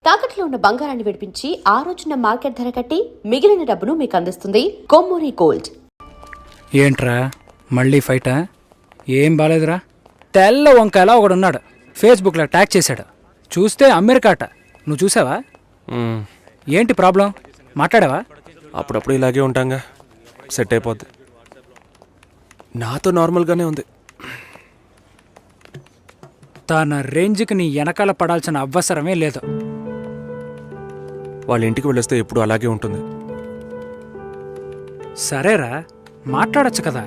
తాకట్లో ఉన్న బంగారాన్ని విడిపించి ఆ రోజున మార్కెట్ ధర కట్టి మిగిలిన డబ్బును మీకు అందిస్తుంది కొమ్మూరి గోల్డ్. ఏంట్రా మళ్ళీ ఫైటా? ఏం బాలేదురా. తెల్ల వంకాయలా ఒకడున్నాడు, ఫేస్బుక్లో ట్యాగ్ చేశాడు. చూస్తే అమెరికాట. నువ్వు చూసావా? ఏంటి ప్రాబ్లం? మాట్లాడావా? అప్పుడప్పుడు ఇలాగే ఉంటాంగా, సెట్ అయిపోద్ది. నాతో నార్మల్గానే ఉంది. తన రేంజ్కి నీ వెనకాల పడాల్సిన అవసరమే లేదు. వాళ్ళ ఇంటికి వెళ్ళొస్తే ఎప్పుడు అలాగే ఉంటుంది. సరేరా, మాట్లాడచ్చు కదా.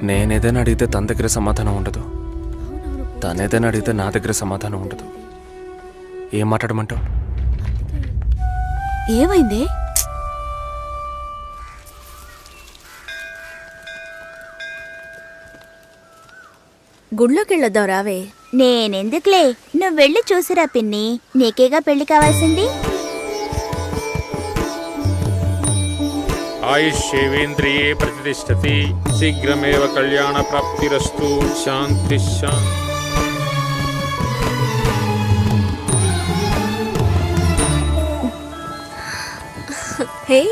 నేనేదైనా అడిగితే తన దగ్గర సమాధానం ఉండదు, తనేదైనా అడిగితే నా దగ్గర సమాధానం ఉండదు. ఏం మాట్లాడమంటావు? ఏమైంది? గుళ్ళోకి వెళ్ళొద్దాం రావే. నేనెందుకులే, నువ్వు వెళ్ళి చూసిరా పిన్ని, నీకేగా పెళ్లి కావాల్సింది. ఆయుష్యేవేంద్రియే ప్రతిష్టతి, శీఘ్రమేవ కళ్యాణ ప్రాప్తిరస్తు. శాంతి శాంతి. హే,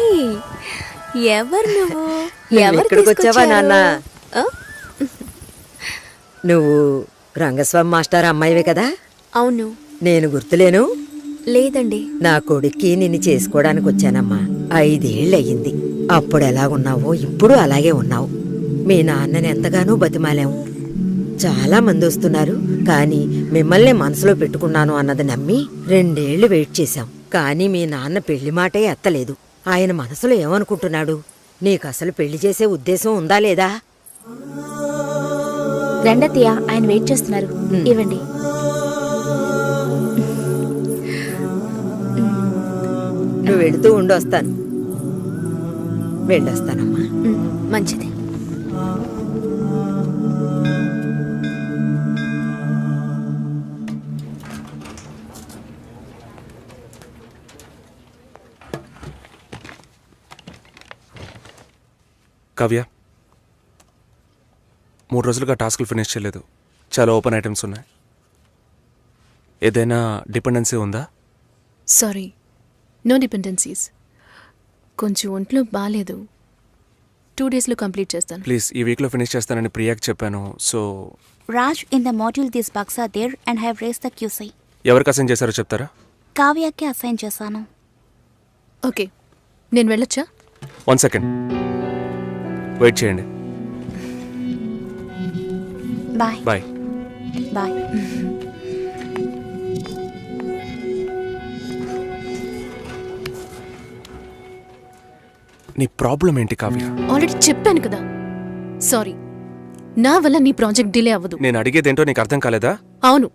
ఎవరు నువ్వు? ఎక్కడికి వచ్చావా నాన్న? నువ్వు రంగస్వామి మాస్టర్ అమ్మాయివే కదా? అవును. నేను గుర్తులేను? లేదండి. నా కొడుక్కి నిన్ను చేసుకోవడానికి వచ్చానమ్మా. 5 ఏళ్ళయ్యింది. అప్పుడు ఎలా ఉన్నావో ఇప్పుడు అలాగే ఉన్నావు. మీ నాన్నని ఎంతగానో బతిమాలాము. చాలా మంది వస్తున్నారు, కానీ మిమ్మల్ని మనసులో పెట్టుకున్నాను అన్నది నమ్మి 2 ఏళ్లు వెయిట్ చేశాం. కానీ మీ నాన్న పెళ్లి మాటే ఎత్తలేదు. ఆయన మనసులో ఏమనుకుంటున్నాడు? నీకసలు పెళ్లి చేసే ఉద్దేశం ఉందా లేదా? రెండత్తయ్య, ఆయన వెయిట్ చేస్తున్నారు, ఇవ్వండి. నువ్వు వెళుతూ ఉండొస్తాను. వెళ్ళొస్తానమ్మా. మంచిది. కావ్య, 3 రోజులుగా టాస్క్లు ఫినిష్ చేయలేదు. చాలా ఓపెన్ ఐటమ్స్ ఉన్నాయి. ఏదైనా డిపెండెన్సీ ఉందా? Sorry, no dependencies. కొంచెం ఒంట్లో బాగాలేదు. 2 డేస్లో కంప్లీట్ చేస్తాను. ప్లీజ్, ఈ వీక్లో ఫినిష్ చేస్తానని ప్రియాకి చెప్పాను. So Raj, in the module this box are there and have raise the QC. ఎవరికి అసైన్ చేశారో చెప్తారా? కావ్యకి అసైన్ చేశాను. ఓకే, నేను వెళ్ళొచ్చా? 1 సెకండ్ వెయిట్ చేయండి. Bye bye. బాయ్. నీ ప్రాబ్లం ఏంటి కావ్య? ఆల్రెడీ చెప్పాను కదా. సారీ, నా వల్ల నీ ప్రాజెక్ట్ డిలే అవ్వదు. నేను అడిగేదేంటో నీకు అర్థం కాలేదా? అవును,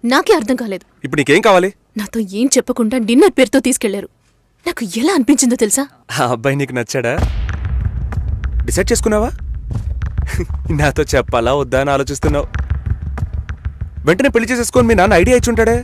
నాకే అర్థం కాలేదు. ఇప్పుడు నీకేం కావాలి? నాతో ఏం చెప్పకుండా డిన్నర్ పేరుతో తీసుకెళ్లారు. నాకు ఎలా అనిపించిందో తెలుసా? ఆ అబ్బాయి నీకు నచ్చాడా? డిసైడ్ చేసుకున్నావా? నాతో చెప్పాలా వద్దా అని ఆలోచిస్తున్నావు. వెంటనే పెళ్లి చేసేసుకొని మీ నాన్న ఐడియా ఇచ్చి ఉంటాడే.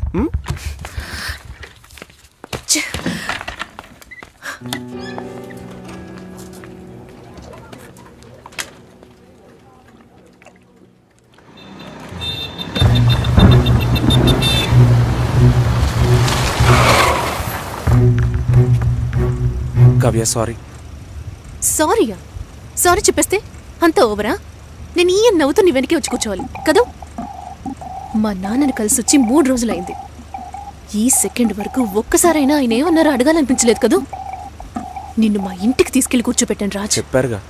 కావ్య, సారీ. సారీయా? సారీ చెప్పేస్తే అంత ఓవరా? నేను ఈయన నవ్వుతూ నీ వెనకే వచ్చి కూర్చోవాలి కదా? మా నాన్నని కలిసి వచ్చి 3 రోజులైంది. ఈ సెకండ్ వరకు ఒక్కసారైనా ఆయన ఏమన్నారో అడగాలనిపించలేదు కదా? నిన్ను మా ఇంటికి తీసుకెళ్లి కూర్చోపెట్టాను రాజ్. చెప్పారుగా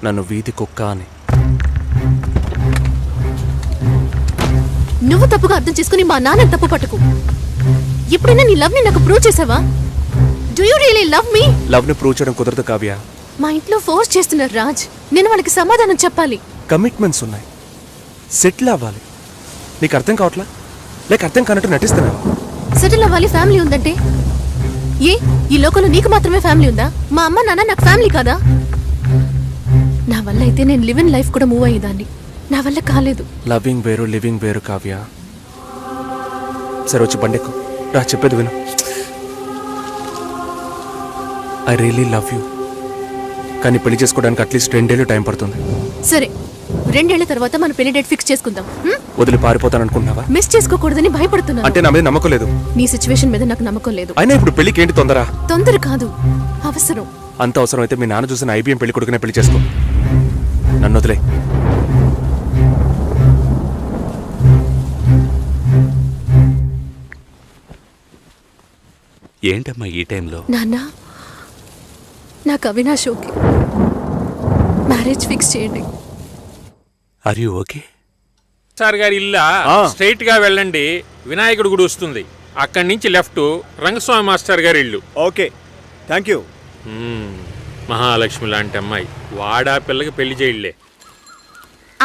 నన్ను వీధి కుక్క అని. నువ్వు తప్పుగా అర్థం చేసుకుని మా నాన్నని తప్పు పట్టుకు. ఎప్పుడైనా నీ లవ్ ని నాకు ప్రూవ్ చేసావా? Do you really love me? Love ని ప్రూవ్ చేయడం కుదరదు కావ్య. మా ఇంట్లో ఫోర్స్ చేస్తున్నారు రాజ్. నేను వాళ్ళకి సమాధానం చెప్పాలి. కమిట్మెంట్స్ ఉన్నాయి, సెటిల్ అవ్వాలి. నీకు అర్థం కావట్లా? లేక అర్థం కానట్టు నటిస్తున్నావా? సెటిల్ అవ్వాలి, ఫ్యామిలీ ఉందంటే ఏ ఈ లోకంలో నీకు మాత్రమే ఫ్యామిలీ ఉందా? మా అమ్మ నాన్న నాకు ఫ్యామిలీ కాదా? నా వల్ల అయితే నేను లివ్ ఇన్ లైఫ్ కూడా మూవ్ అయ్యేదాన్ని. నా వల్ల కాలేదు. లవింగ్ వేరు, లివింగ్ వేరు కావ్య. సరే, వచ్చి బండెక్కు రా, చెప్పేది విను. I really love you. కానీ పెళ్లి చేసుకోవడానికి అట్లీస్ట్ 2 ఏళ్ళు టైం పడుతుంది. సరే 2 ఏళ్ల తర్వాత మన పెళ్లి డేట్ ఫిక్స్ చేసుకుందాం. వదిలి పారిపోతాననుకుంటున్నావా? మిస్ చేసుకోకూడదని భయపడుతున్నాను. అంటే నా మీద నమ్మకం లేదు. నీ సిచ్యువేషన్ మీద నాకు నమ్మకం లేదు. అయినా ఇప్పుడు పెళ్లికి ఏంటి తొందర? తొందర కాదు, అవసరం. అంత అవసరం అయితే మీ నాన్న చూసిన IBM పెళ్లి కొడుకునే పెళ్లి చేసుకో. నన్ను వదిలే. ఏంటమ్మా ఈ టైంలో? నాన్న, నాకు అవినాష్ ఓకే. మ్యారేజ్ ఫిక్స్ చేయండి. Are you okay? సార్ గారి ఇల్లా స్ట్రైట్ గా వెళ్ళండి, వినాయకుడు గుడి వస్తుంది. అక్కడి నుంచి లెఫ్ట్ రంగస్వామి మాస్టర్ గారి ఇల్లు. Okay, thank you. మహాలక్ష్మి లాంటి అమ్మాయి, వాడా పిల్లకి పెళ్లి చేయలే.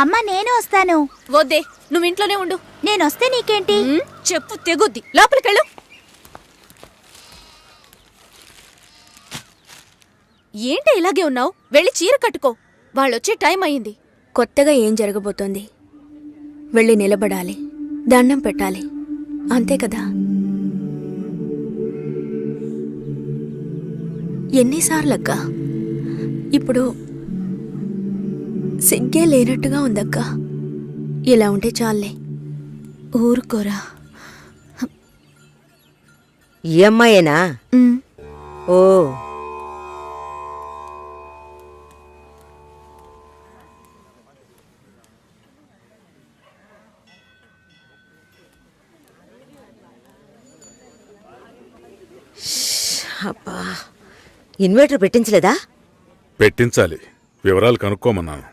అమ్మ నేను వస్తాను. వద్దే, నువ్వు ఇంట్లోనే ఉండు. నేను వస్తే నీకేంటి? చెప్పు తెగుద్ది. లోపలికెళ్ళు. ఏంటి ఇలాగే ఉన్నావు? వెళ్ళి చీర కట్టుకో. వాళ్ళొచ్చే టైం అయింది. కొత్తగా ఏం జరగబోతోంది? వెళ్ళి నిలబడాలి, దండం పెట్టాలి, అంతే కదా. ఎన్నిసార్లక్కా? ఇప్పుడు సిగ్గే లేనట్టుగా ఉందక్కా. ఇలా ఉంటే చాలే. ఊరుకోరా. ఈ అమ్మాయేనా? ఓ, అబ్బా, ఇన్వర్టర్ పెట్టించలేదా? పెట్టించాలి, వివరాలు కనుక్కోమన్నాను.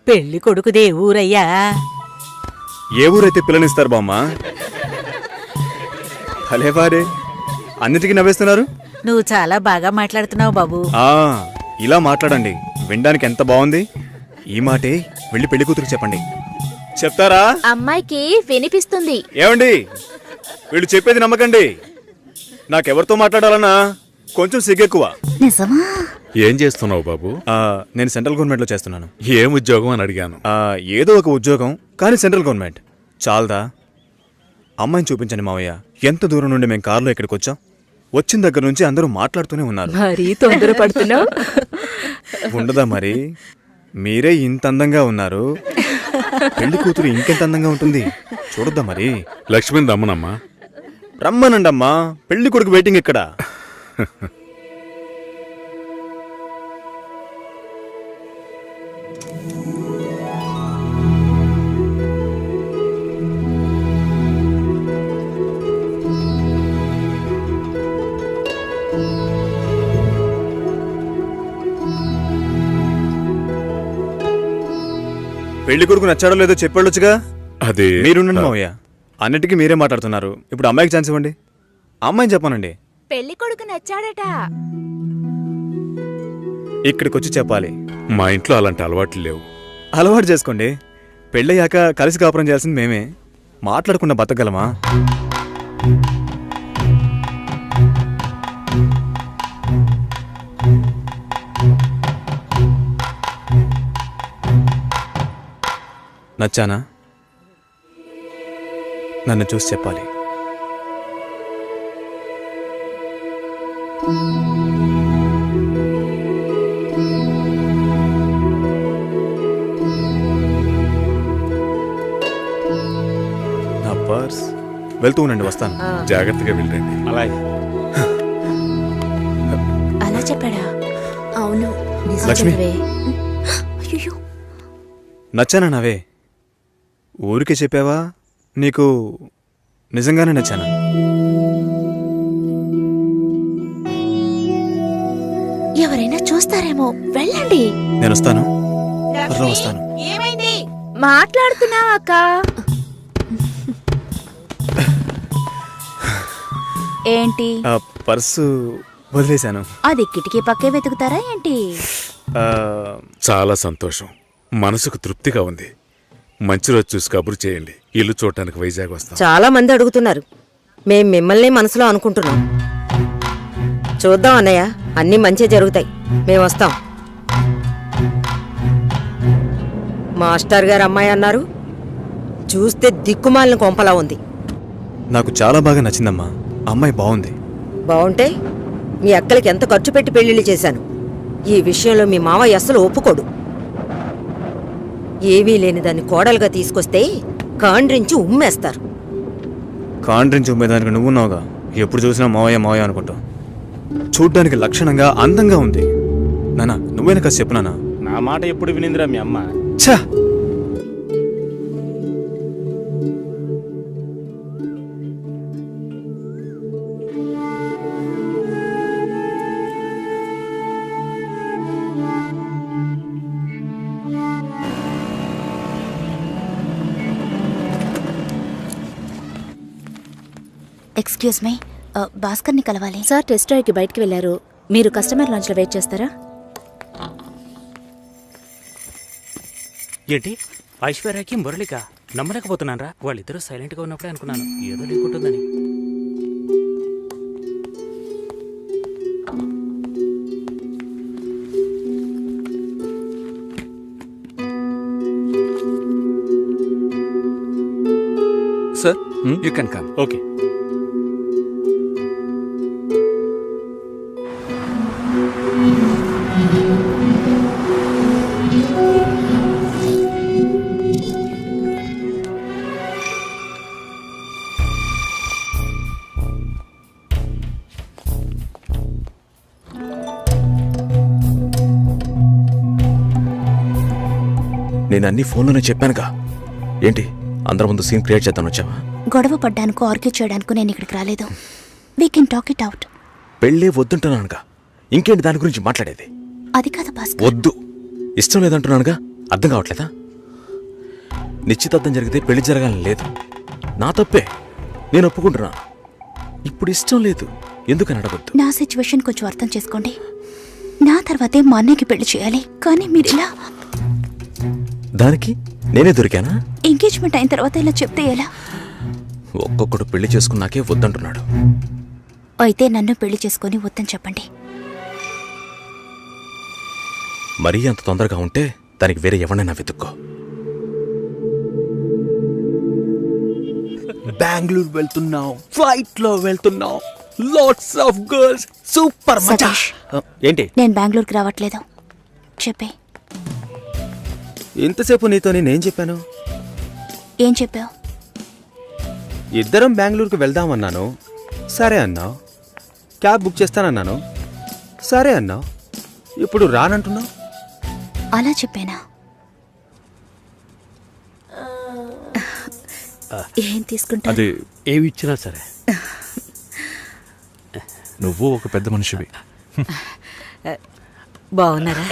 పెళ్లి కొడుకుదే ఊరయ్యా? ఏ ఊరైతే పిల్లనిస్తారు బామ్మ? భలేవారే, అన్నిటికీ నవ్వేస్తున్నారు. నువ్వు చాలా బాగా మాట్లాడుతున్నావు బాబు. ఇలా మాట్లాడండి, వినడానికి ఎంత బాగుంది. ఈ మాటే వెళ్ళి పెళ్లి కూతురికి చెప్పండి. చెప్తారా? అమ్మాయికి వినిపిస్తుంది. ఏమండి, వీళ్ళు చెప్పేది నమ్మకండి. నాకెవరితో మాట్లాడాలన్నా కొంచెం సిగ్గెక్కువ. నిజమా? ఏం చేస్తున్నావు బాబు? నేను సెంట్రల్ గవర్నమెంట్లో చేస్తున్నాను. ఏం ఉద్యోగం అని అడిగాను. ఏదో ఒక ఉద్యోగం, కానీ సెంట్రల్ గవర్నమెంట్. చాలదా? అమ్మాయిని చూపించండి మావయ్య. ఎంత దూరం నుండి మేము కారులో ఇక్కడికి వచ్చాం. వచ్చిన దగ్గర నుంచి అందరూ మాట్లాడుతూనే ఉన్నారు. మరీ తొందరపడుతున్నావు. ఉండదా మరి? మీరే ఇంత అందంగా ఉన్నారు, పెళ్లి కూతురు ఇంకెంత అందంగా ఉంటుంది చూడొద్దా మరి? లక్ష్మిని రమ్మనమ్మా. రమ్మనండమ్మా, పెళ్లి కొడుకు వెయిటింగ్ ఇక్కడ. పెళ్లి కొడుకు నచ్చాడో లేదో చెప్పాడొచ్చుగా. అదే మీరుండండి మావయ్య, అన్నిటికీ మీరే మాట్లాడుతున్నారు. ఇప్పుడు అమ్మాయికి ఛాన్స్ ఇవ్వండి. అమ్మాయిని చెప్పానండి. పెళ్లి కొడుకు నచ్చాడట. ఇక్కడికి వచ్చి చెప్పాలి. మా ఇంట్లో అలాంటి అలవాట్లు లేవు. అలవాటు చేసుకోండి. పెళ్ళయ్యాక కలిసి కాపురం చేయాల్సింది మేమే. మాట్లాడకుండా బతకగలమా? నచ్చానా? నన్ను చూసి చెప్పాలి. నా పర్స్. వెళ్తూ ఉండండి, వస్తాను. జాగ్రత్తగా వెళ్ళండి. అలాగే. అలా చెప్పాడా? అవును. లక్ష్మి, అయ్యో, నచ్చానా నావే? ఊరికే చెప్పావా? నీకు నిజంగానే నచ్చానా? ఎవరైనా చూస్తారేమో, వెళ్ళండి. నేను వస్తాను, త్వరలో వస్తాను. ఏమైంది? మాట్లాడుతున్నావా అక్క? ఏంటి? పర్సు వదిలేశాను. అది కిటికీ పక్కే వెతుకుతారా ఏంటి? చాలా సంతోషం, మనసుకు తృప్తిగా ఉంది. మంచి రోజు చూసి కబురు చేయండి. ఇల్లు చూడటానికి వైజాగ్ వస్తాం. చాలా మంది అడుగుతున్నారు. మేం మిమ్మల్ని మనసులో అనుకుంటున్నాం. చూద్దాం అన్నయ్య, అన్నీ మంచిగా జరుగుతాయి. మేము వస్తాం. మాస్టర్ గారు అమ్మాయి అన్నారు, చూస్తే దిక్కుమాలిన కొంపలా ఉంది. నాకు చాలా బాగా నచ్చిందమ్మా. అమ్మాయి బాగుంది. బాగుంటే మీ అక్కలకి ఎంత ఖర్చు పెట్టి పెళ్లిళ్ళు చేశాను. ఈ విషయంలో మీ మావయ్య అస్సలు ఒప్పుకోడు. ఏవీ లేని దాన్ని కోడలుగా తీసుకొస్తే కాండ్రించి ఉమ్మేస్తారు. కాండ్రించి ఉమ్మేదానికి నువ్వున్నావుగా, ఎప్పుడు చూసినా మావయ్య మావయ్య అనుకుంటావు. చూడ్డానికి లక్షణంగా అందంగా ఉంది. నానా నువ్వేనా కాస్త చెప్పు నానా. నా మాట ఎప్పుడు వినిందిరా మీ అమ్మ? ఛా! ఎక్స్క్యూజ్ మీ, భాస్కర్ని కలవాలి. సార్ టెస్ట్ డ్రైవ్కి బయటికి వెళ్ళారు. మీరు కస్టమర్ లాంచ్లో వెయిట్ చేస్తారా? ఏంటి ఐశ్వర్యకి మురళిక నమ్మలేకపోతున్నానరా. వాళ్ళిద్దరూ సైలెంట్గా ఉన్నప్పుడే అనుకున్నాను ఏదో లేకుంటుందని. Sir you can come. Okay. నేను అన్ని ఫోన్లోనే చెప్పానుగా. ఏంటి అందరి ముందు సీన్ క్రియేట్ చేద్దాం వచ్చావా? గొడవ పడ్డానుకో ఆర్గ్యూ చేయడానికి నేను ఇక్కడికి రాలేదు. We can talk it out. పెళ్ళే వద్దుంటున్నానుగా, ఇంకేంటి దాని గురించి మాట్లాడేది? అది కాదు భాస్కర్. వద్దు, ఇష్టం లేదంటున్నానుగా. అర్థం కావట్లేదా? నిశ్చితార్థం జరిగితే పెళ్లి జరగాలని లేదు, నా తప్పే, నేను ఒప్పుకుంటున్నా. ఇప్పుడు ఇష్టం లేదు, ఎందుకని అడగొద్దు. నా సిచ్యువేషన్ కొంచెం అర్థం చేసుకోండి. నా తర్వాతే మా అన్నయ్యకి పెళ్లి చేయాలి, కానీ మీరు ఇలా. దానికి నేనే దొరికానా? ఎంగేజ్మెంట్ అయిన తర్వాత ఇలా చెప్తే ఎలా? ఒక్కొక్కడు పెళ్లి చేసుకున్నాకే వద్దంటున్నాడు. అయితే నన్ను పెళ్లి చేసుకొని వద్దని చెప్పండి. మరీ అంత తొందరగా ఉంటే దానికి వేరే ఎవరినైనా వెతుక్కో. బెంగళూరు వెళ్తున్నావు, ఫ్లైట్ లో వెళ్తున్నావు, లాట్స్ ఆఫ్ గర్ల్స్, సూపర్ మచా. సతీష్, ఏంటి నేను బెంగళూరుకి రావట్లేదు. చెప్పే. ఇంతసేపు నీతో నేనేం చెప్పాను? ఏం చెప్పావు? ఇద్దరం బెంగళూరుకు వెళ్దామన్నాను, సరే అన్నావు. క్యాబ్ బుక్ చేస్తానన్నాను, సరే అన్నావు. ఇప్పుడు రానంటున్నావు. అలా చెప్పానా? ఏం తీసుకుంటా? అది ఏవి ఇచ్చినా సరే. నువ్వు ఒక పెద్ద మనిషివి. బాగున్నారా?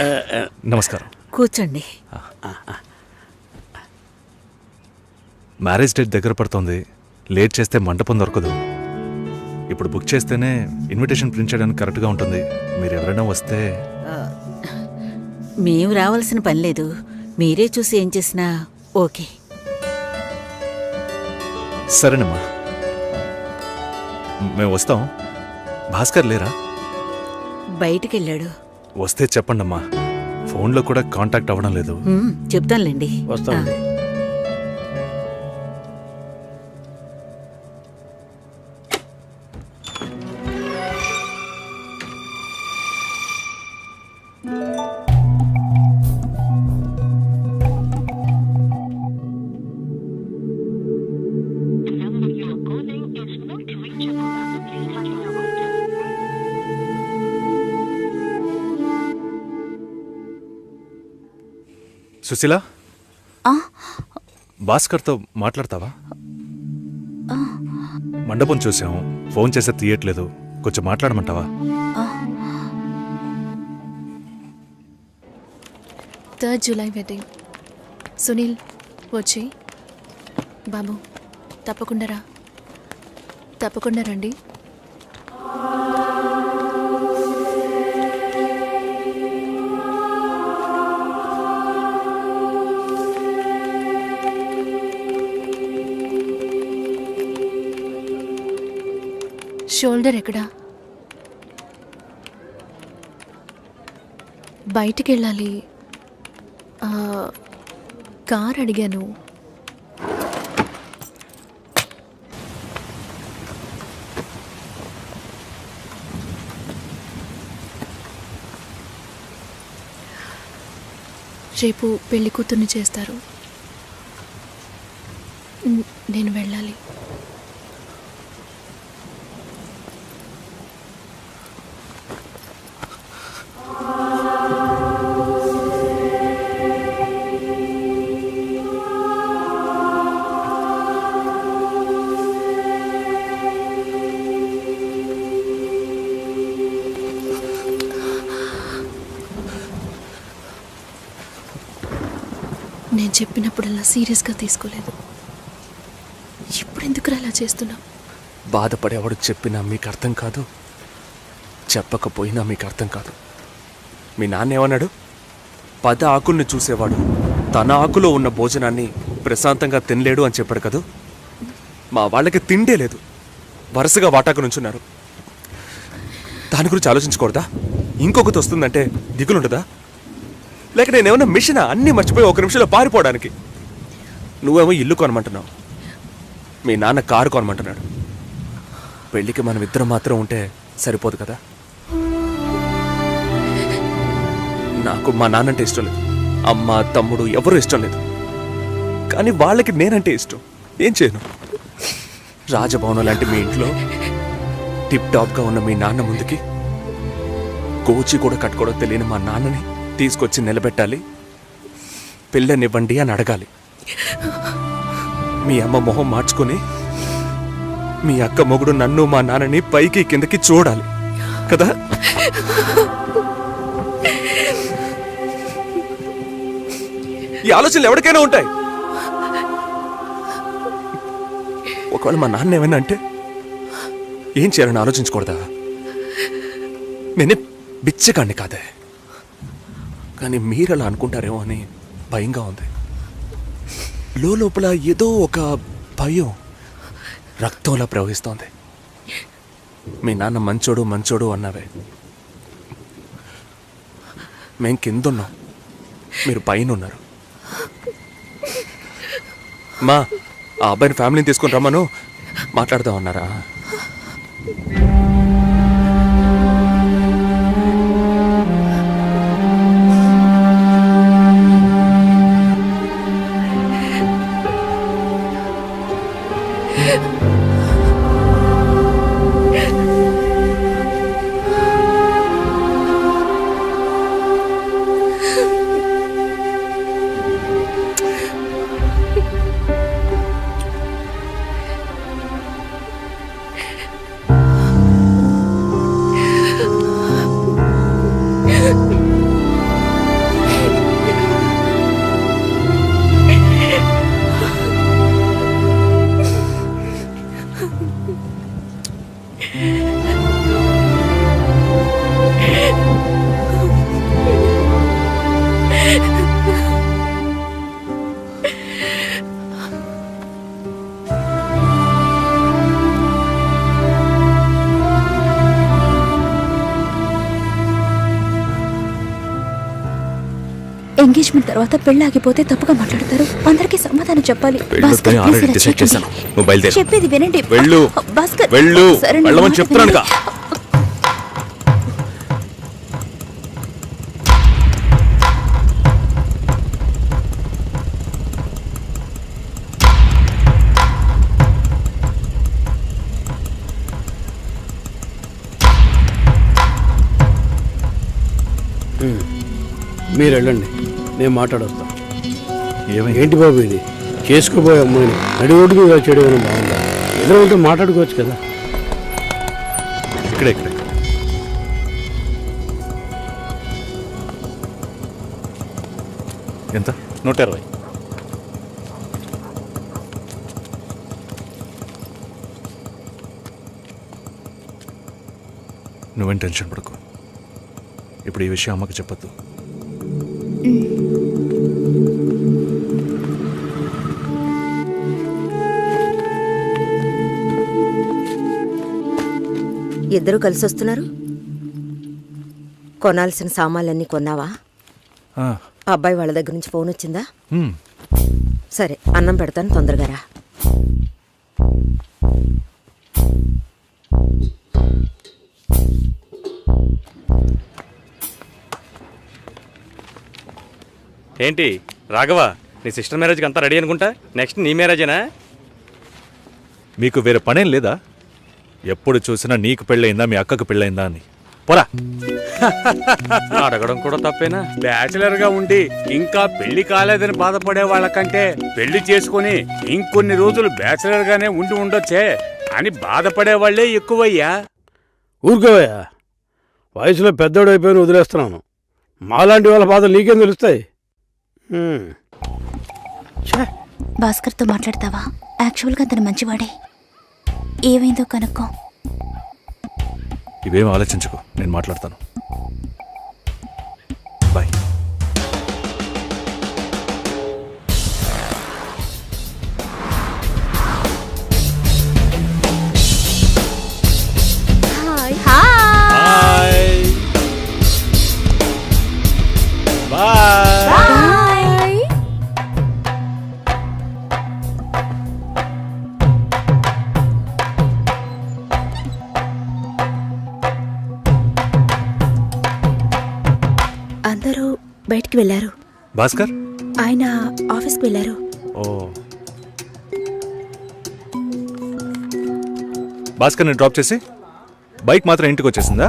నమస్కారం. కూర్చోండి. మ్యారేజ్ డేట్ దగ్గర పడుతోంది, లేట్ చేస్తే మంటపం దొరకదు. ఇప్పుడు బుక్ చేస్తేనే ఇన్విటేషన్ ప్రింట్ చేయడానికి కరెక్ట్గా ఉంటుంది. మీరు ఎవరైనా వస్తే. మేము రావాల్సిన పని లేదు, మీరే చూసి ఏం చేసినా ఓకే. సరేనమ్మా, మేము వస్తాం. భాస్కర్ లేరా? బయటికెళ్ళాడు. వస్తే చెప్పండమ్మా, ఫోన్లో కూడా కాంటాక్ట్ అవ్వడం లేదు. చెప్తానులేండి. వస్తామండి. సుశీల, ఆ? భాస్కర్తో మాట్లాడతావా? మండపం చూసాం, ఫోన్ చేస్తే తీయట్లేదు, కొంచెం మాట్లాడమంటావా? 3rd July wedding. సునీల్ వచ్చి. బాబు తప్పకుండా రా, తప్పకుండా రండి. షోల్డర్ ఎక్కడా? బయటికి వెళ్ళాలి. కార్ అడిగాను. రేపు పెళ్లి కూతుర్ని చేస్తారు. నేను వెళ్ళాలి. నేను చెప్పినప్పుడల్లా సీరియస్గా తీసుకోలేదు. ఇప్పుడు ఎందుకు అలా చేస్తున్నావు? బాధపడేవాడు చెప్పినా మీకు అర్థం కాదు, చెప్పకపోయినా మీకు అర్థం కాదు. మీ నాన్న ఏమన్నాడు? 10 ఆకుల్ని చూసేవాడు తన ఆకులో ఉన్న భోజనాన్ని ప్రశాంతంగా తినలేడు అని చెప్పాడు కదా. మా వాళ్ళకి తిండే లేదు, వరుసగా వాటాకు నుంచున్నారు. దాని గురించి ఆలోచించకూడదా? ఇంకొకటి వస్తుందంటే దిగులుండదా? లేక నేనేమన్నా మిషనా అన్నీ మర్చిపోయి 1 నిమిషంలో పారిపోవడానికి? నువ్వేమో ఇల్లు కొనమంటున్నావు, మీ నాన్న కారు కొనమంటున్నాడు. పెళ్ళికి మనం ఇద్దరం మాత్రం ఉంటే సరిపోదు కదా. నాకు మా నాన్నంటే ఇష్టం లేదు, అమ్మ తమ్ముడు ఎవరూ ఇష్టం లేదు. కానీ వాళ్ళకి నేనంటే ఇష్టం. ఏం చేయను? రాజభవనం లాంటి మీ ఇంట్లో టిప్ టాప్గా ఉన్న మీ నాన్న ముందుకి కోచి కూడా కట్టుకోవడం తెలియని మా నాన్నని తీసుకొచ్చి నిలబెట్టాలి. పిల్లనివ్వండి అని అడగాలి. మీ అమ్మ మొహం మార్చుకొని మీ అక్క మొగుడు నన్ను మా నాన్నని పైకి కిందకి చూడాలి కదా. ఈ ఆలోచనలు ఎవరికైనా ఉంటాయి. ఒకవేళ మా నాన్న ఏమైనా అంటే ఏం చేయాలని ఆలోచించకూడదా? నేనే బిచ్చగాన్ని కాదే, కానీ మీరలా అనుకుంటారేమో అని భయంగా ఉంది. లోపల ఏదో ఒక భయం రక్తంలా ప్రవహిస్తోంది. మీ నాన్న మంచోడు మంచోడు అన్నావే, మేం కిందున్నాం, మీరు పైన ఉన్నారు. మా ఆ అబ్బాయిని ఫ్యామిలీని తీసుకుని రమ్మను, మాట్లాడదాం అన్నారా? ఎంగేజ్మెంట్ తర్వాత పెళ్లి ఆగిపోతే తప్పుగా మాట్లాడతారు. అందరికీ సమాధానం చెప్పాలి. పెళ్ళొద్దని ఆల్రెడీ డిసైడ్ చేశాను. నువ్వు బయలుదేరు. చెప్పేది వినండి. వెళ్ళు. భాస్కర్, వెళ్ళు. సరే, నా వెళ్ళమని మాట చెప్తున్నానుగా. వినండి. మీరు వెళ్ళండి, నేను మాట్లాడొస్తాను. ఏంటి బాబు ఇది? చేసుకోబోయే అమ్మాయిని నడి ఒడ్డుకు చేయడం ఏమైనా బాగుందా? ఎదురు ఉంటే మాట్లాడుకోవచ్చు కదా. ఇక్కడే ఎంత? 120. నువ్వేం టెన్షన్ పడకు. ఇప్పుడు ఈ విషయం అమ్మకి చెప్పొద్దు. ఇద్దరు కలిసి వస్తున్నారు. కొనాల్సిన సామాన్లన్నీ కొన్నావా? అబ్బాయి వాళ్ళ దగ్గర నుంచి ఫోన్ వచ్చిందా? సరే, అన్నం పెడతాను, తొందరగా రా. ఏంటి రాఘవ, నీ సిస్టర్ మ్యారేజ్కి అంతా రెడీ అనుకుంటా. నెక్స్ట్ నీ మ్యారేజేనా? మీకు వేరే పనేం లేదా? ఎప్పుడు చూసినా నీకు పెళ్ళయిందా మీ అక్కకు పెళ్ళయిందా అని. పోరా. అడగడం కూడా తప్పేనా? బ్యాచిలర్ గా ఉండి ఇంకా పెళ్లి కాలేదని బాధపడే వాళ్ళకంటే పెళ్లి చేసుకుని ఇంకొన్ని రోజులు బ్యాచిలర్ గానే ఉండి ఉండొచ్చే అని బాధపడే వాళ్లే ఎక్కువయ్యా. ఊరుకోవయ్యా, వయసులో పెద్దోడు అయిపోయి వదిలేస్తున్నాను. మాలాంటి వాళ్ళ బాధలు నీకేం తెలుస్తాయి? భాస్కర్తో మాట్లాడతావా? యాక్చువల్గా అతను మంచివాడే. ఏమైందో కనుక్కో. ఇవేం ఆలోచించుకో, నేను మాట్లాడతాను. బాయ్. అందరూ బయటికి వెళ్ళారు. భాస్కర్ ఆయన ఆఫీస్కి వెళ్ళారు. ఓ, భాస్కర్ని డ్రాప్ చేసి బైక్ మాత్రం ఇంటికి వచ్చేసిందా?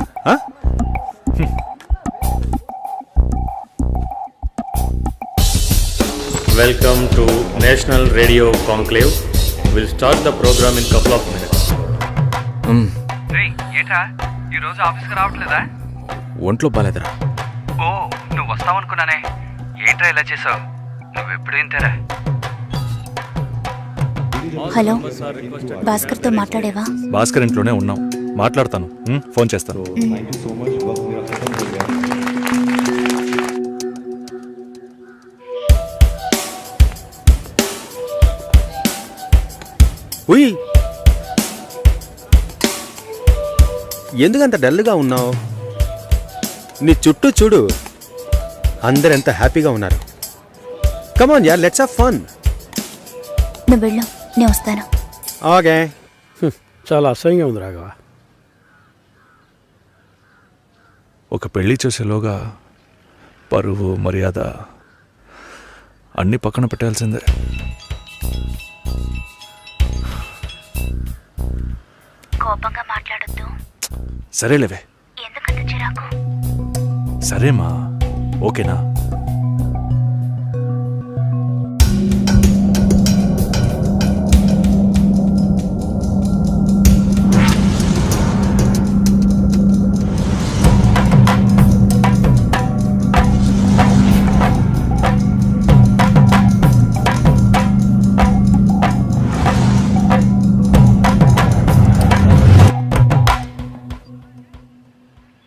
Welcome to national radio conclave. Will start the program in couple of minutes. ఏంట్రా ఈరోజు ఆఫీస్కి రావట్లేదా? ఒంట్లో బాలేదురా. ఓ, నువ్వు వస్తావనుకున్నానే. ఏంట్రా ఇలా చేసావు? నువ్వెప్పుడు ఇంతేరా? హలో, భాస్కర్తో మాట్లాడేవా? భాస్కర్ ఇంట్లోనే ఉన్నాం, మాట్లాడతాను. ఫోన్ చేస్తాను. ఉయ్, ఎందుకంత డల్గా ఉన్నావు? నీ చుట్టూ చూడు, అందరెంత హ్యాపీగా ఉన్నారు. కమాన్ యార్, లెట్స్ హావ్ ఫన్. నువ్వు వెళ్ళు, నేను వస్తాను. ఓకే. చాలా అసహ్యంగా ఉంది రాఘవ. ఒక పెళ్లి చేసేలోగా పరువు మర్యాద అన్నీ పక్కన పెట్టాల్సిందే. కోపంగా మాట్లాడొద్దు. సరేలేవే. ఎందుకంత చిరాకు? సరేమా, ఓకేనా?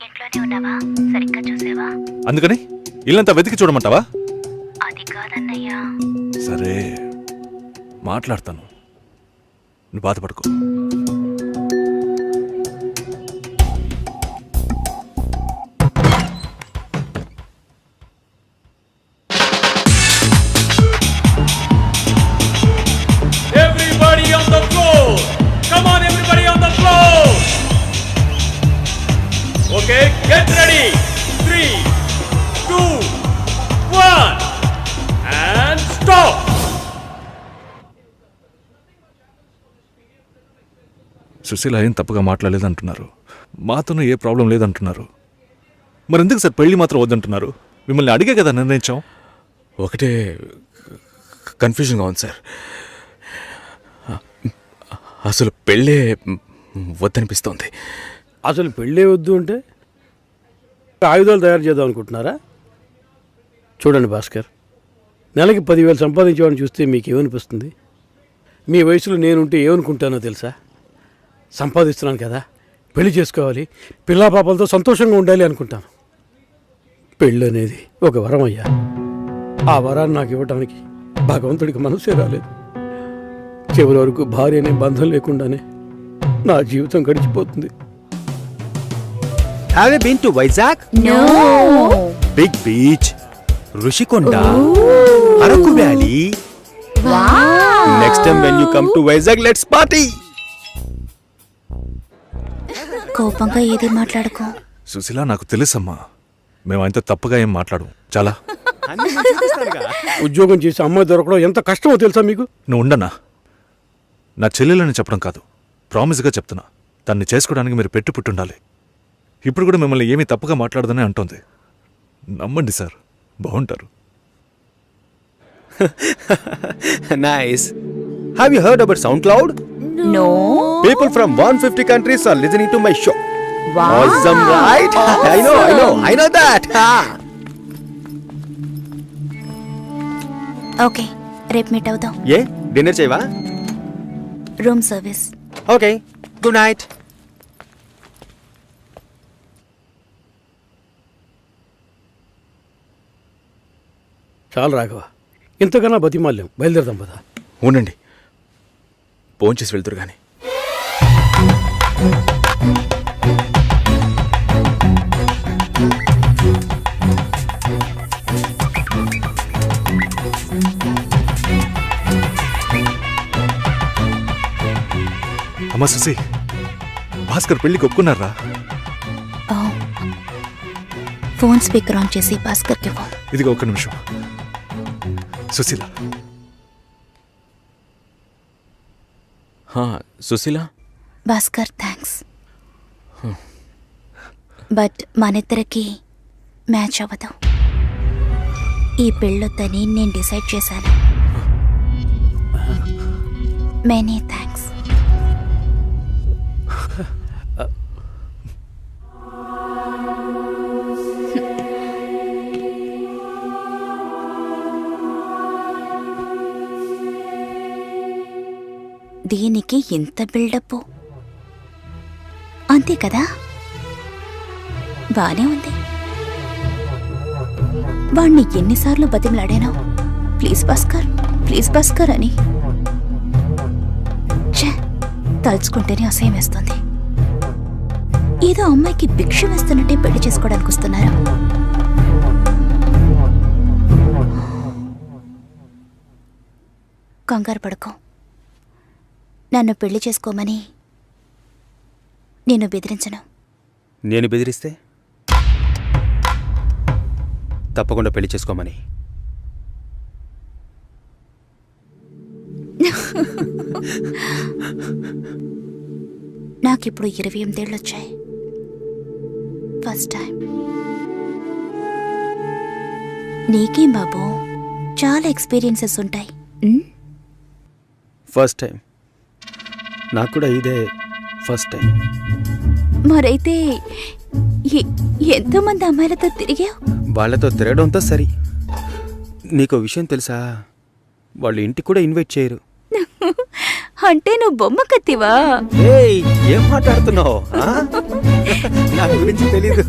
ఇంట్లోనే ఉన్నావా? సరిగ్గా చూసావా? అందుకని ఇల్లంతా వెతికి చూడమంటావా? అది కాదన్నయ్యా. సరే, మాట్లాడతాను, నువ్వు బాధపడుకో. Everybody on the floor! Come on, everybody on the floor! Okay, get ready! 3, 2, 1, and stop! Susheela ఏం తప్పుగా మాట్లాడలేదంటున్నారు, మాతోనూ ఏ ప్రాబ్లం లేదంటున్నారు. మరి ఎందుకు సార్ పెళ్లి మాత్రం వద్దంటున్నారు? మిమ్మల్ని అడిగే కదా నిర్ణయించాం. ఒకటే కన్ఫ్యూజన్గా ఉంది సార్. అసలు పెళ్ళే వద్దనిపిస్తోంది. అసలు పెళ్ళే వద్దు అంటే ఆయుధాలు తయారు చేద్దాం అనుకుంటున్నారా? చూడండి భాస్కర్, నెలకి 10,000 సంపాదించేవాడిని చూస్తే మీకేమనిపిస్తుంది? మీ వయసులో నేనుంటే ఏమనుకుంటానో తెలుసా? సంపాదిస్తున్నాను కదా, పెళ్లి చేసుకోవాలి, పిల్లా పాపలతో సంతోషంగా ఉండాలి అనుకుంటాను. పెళ్ళి అనేది ఒక వరం అయ్యా. ఆ వరాన్ని నాకు ఇవ్వడానికి భగవంతుడికి మనసే రాలేదు. చివరి వరకు భార్య అనే బంధం లేకుండానే నా జీవితం గడిచిపోతుంది. Have you been to Vizag? No. Big beach, Rushikonda, Araku Valley. Wow. Next time when you come to Vizag, let's party. కోపంగా ఏది మాట్లాడుకో. సుశీల, నాకు తెలుసమ్మా, మేము ఆయనతో తప్పుగా ఏం మాట్లాడు. చాలా ఉద్యోగం చేసి అమ్మాయి దొరకడం ఎంత కష్టమో తెలుసా మీకు? నువ్వు ఉండన్నా. నా చెల్లెలని చెప్పడం కాదు, ప్రామిస్గా చెప్తున్నా. తన్ని చేసుకోవడానికి మీరు పుట్టుండాలి. ఇప్పుడు కూడా మిమ్మల్ని ఏమీ తప్పుగా మాట్లాడదని అంటోంది. నమ్మండి సార్, బాగుంటారు. Nice. Have you heard about SoundCloud? No. People from 150 countries are listening to my show. Wow. Awesome, right? I know that. Okay, రేపు మీట్ అవుదాం. ఏ డిన్నర్ చేయవా? Room service. Okay, good night. చాలు రాఘవ, ఇంతకన్నా బతిమాల్యం. బయలుదేరదాం పదా. ఉండండి, భోంచేసి వెళ్తురు కానీ. అమ్మా సుసి, భాస్కర్ పెళ్లికి ఒప్పుకున్నారా? ఫోన్ స్పీకర్ ఆన్ చేసి భాస్కర్కి ఫోన్. ఇదిగో ఒక్క నిమిషం. సుశీల. సుశీల. భాస్కర్, థ్యాంక్స్. బట్ మనిద్దరికి మ్యాచ్ అవ్వదు. ఈ పెళ్ళొద్దని నేను డిసైడ్ చేశాను. Many thanks. దీనికి ఇంత బిల్డప్, అంతే కదా? బానే ఉంది. వాణ్ణి ఎన్నిసార్లు బతిమలాడాను, ప్లీజ్ భాస్కర్, ప్లీజ్ భాస్కర్ అని. ఛే, తలుచుకుంటేనే అసహ్యం వేస్తుంది. ఏదో అమ్మాయికి భిక్ష వేస్తున్నట్టే పెళ్లి చేసుకోవడానికి వస్తున్నారు. కంగారు పడుకో. నన్ను పెళ్లి చేసుకోమని నేను బెదిరించను. నేను బెదిరిస్తే తప్పకుండా పెళ్లి చేసుకోమని. నాకిప్పుడు 28 ఏళ్ళు వచ్చాయి. First time. నీకేం బాబు, చాలా ఎక్స్పీరియన్సెస్ ఉంటాయి. First time. నాకు కూడా ఇదే ఫస్ట్ టైం. మరైతే ఎంతోమంది అమ్మాయిలతో తిరిగావు? వాళ్ళతో తిరగడంతో సరి. నీకు విషయం తెలుసా, వాళ్ళు ఇంటికి కూడా ఇన్వైట్ చేయరు. అంటే నువ్వు బొమ్మ కత్తివా? ఏం మాట్లాడుతున్నావు? నా గురించి తెలీదు.